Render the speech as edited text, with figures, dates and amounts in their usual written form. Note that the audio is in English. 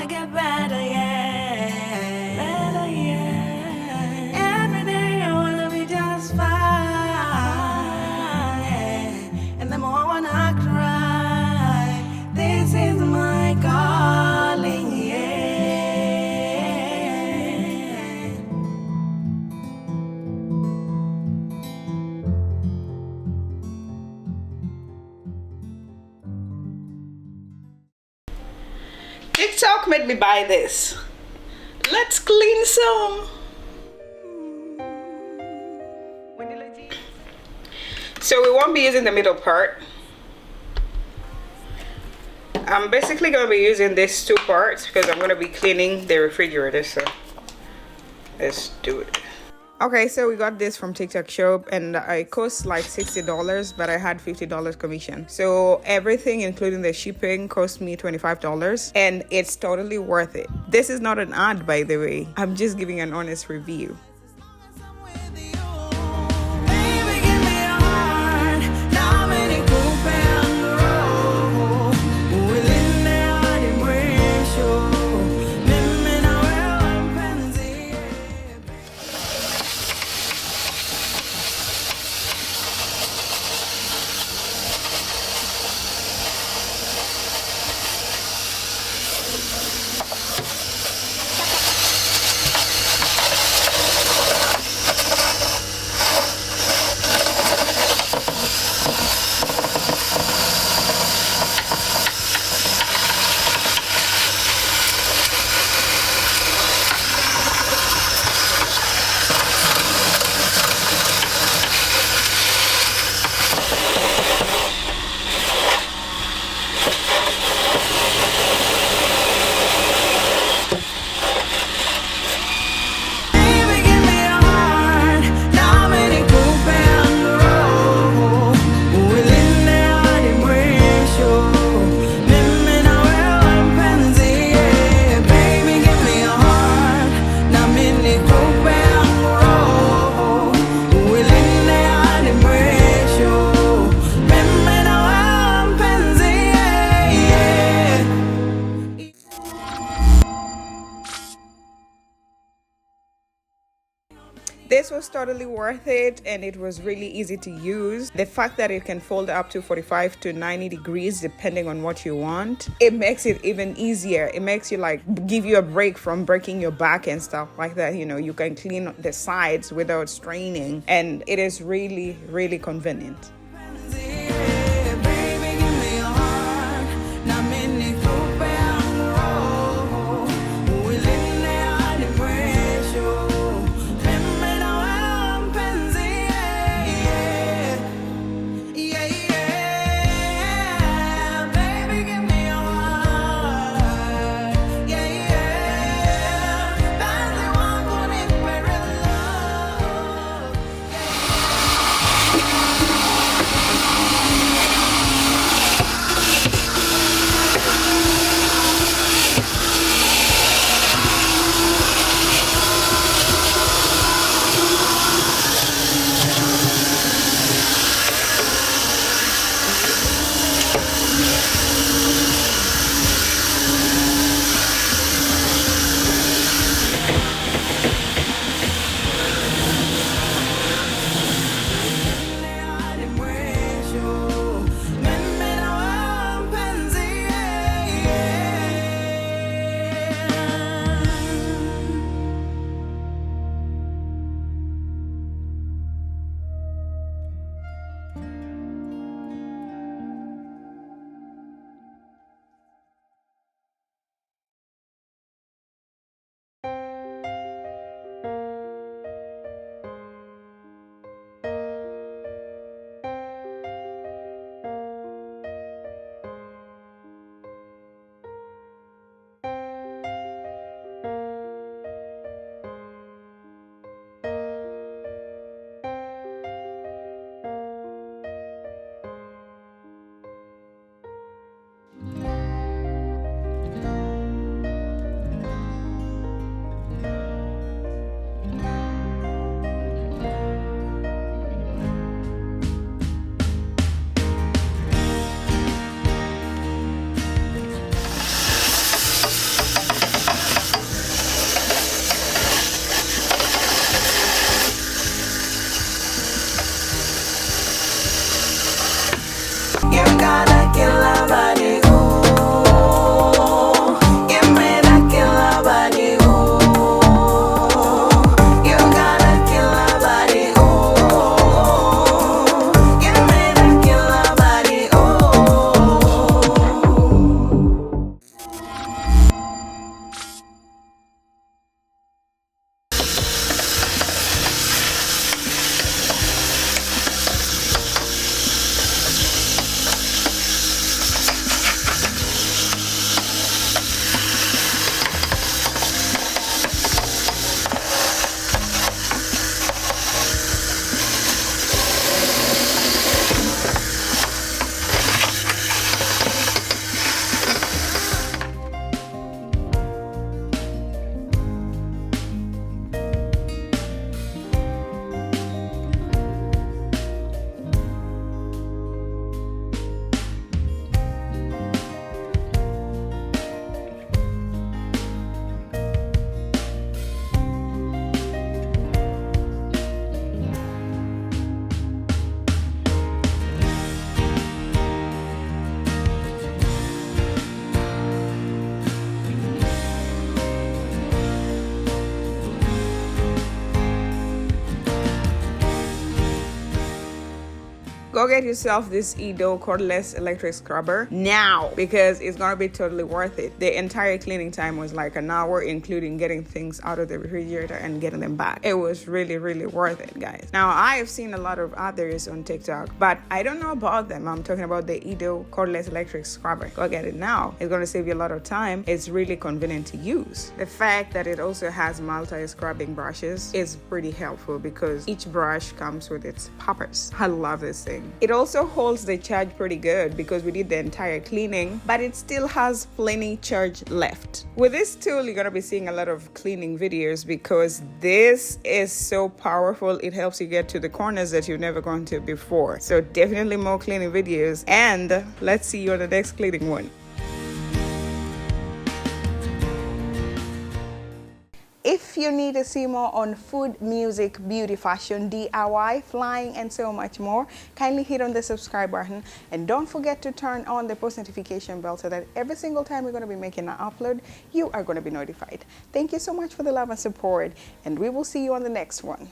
wanna get better, yeah. Better, yeah. Every day I wanna be just fine, yeah. And the more I wanna cry, this is my calling, yeah. TikTok made me buy this. Let's clean some. Wendy.Le.Genius. So we won't be using the middle part. I'm basically going to be using these two parts because I'm going to be cleaning the refrigerator. So let's do it. Okay, so we got this from TikTok shop and it cost like $60, but I had $50 commission. So everything, including the shipping, cost me $25 and it's totally worth it. This is not an ad, by the way. I'm just giving an honest review. This was totally worth it and it was really easy to use. The fact that it can fold up to 45 to 90 degrees depending on what you want, it makes it even easier. It makes you like give you a break from breaking your back and stuff like that. You know, you can clean the sides without straining and it is really, really convenient. go get yourself this IDOO cordless electric scrubber now, because it's gonna be totally worth it. The entire cleaning time was like an hour, including getting things out of the refrigerator and getting them back. It was really, really worth it, guys. Now, I have seen a lot of others on TikTok, but I don't know about them. I'm talking about the IDOO cordless electric scrubber. Go get it now. It's going to save you a lot of time. It's really convenient to use. The fact that it also has multi-scrubbing brushes is pretty helpful because each brush comes with its poppers. I love this thing. It also holds the charge pretty good because we did the entire cleaning, but it still has plenty charge left. With this tool, you're going to be seeing a lot of cleaning videos because this is so powerful. It helps you get to the corners that you've never gone to before. So definitely more cleaning videos, and let's see you on the next cleaning one. If you need to see more on food, music, beauty, fashion, DIY, flying, and so much more, kindly hit on the subscribe button, and don't forget to turn on the post notification bell so that every single time we're going to be making an upload, you are going to be notified. Thank you so much for the love and support, and we will see you on the next one.